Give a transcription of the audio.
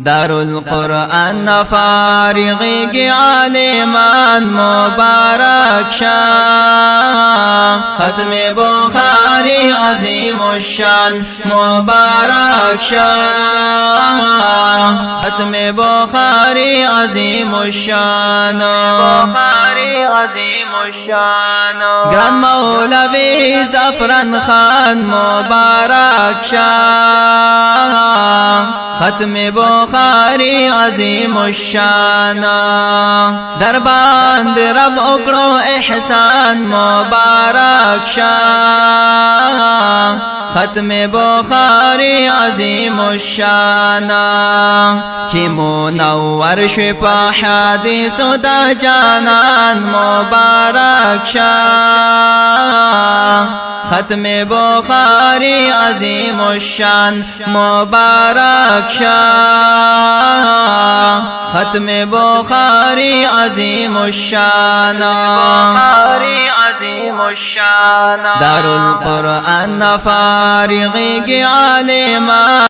دارالقرآن فارغی عالمان مبارک شاه، ختم بخاری عظیم الشان مبارک شاه، ختم بخاری عظیم الشان گران مولوی زعفران خان مبارک شاه، ختم بخاری عظیم الشان در باند رب اکرو احسان مبارک شاه، ختم بخاری عظیم الشان چی منور شو پا حدیث دا جانان مبارک شاه، ختم بخاری عظیم الشان مبارک شاه، ختم بخاری عظیم الشان دارالقرآن فارغی عالمان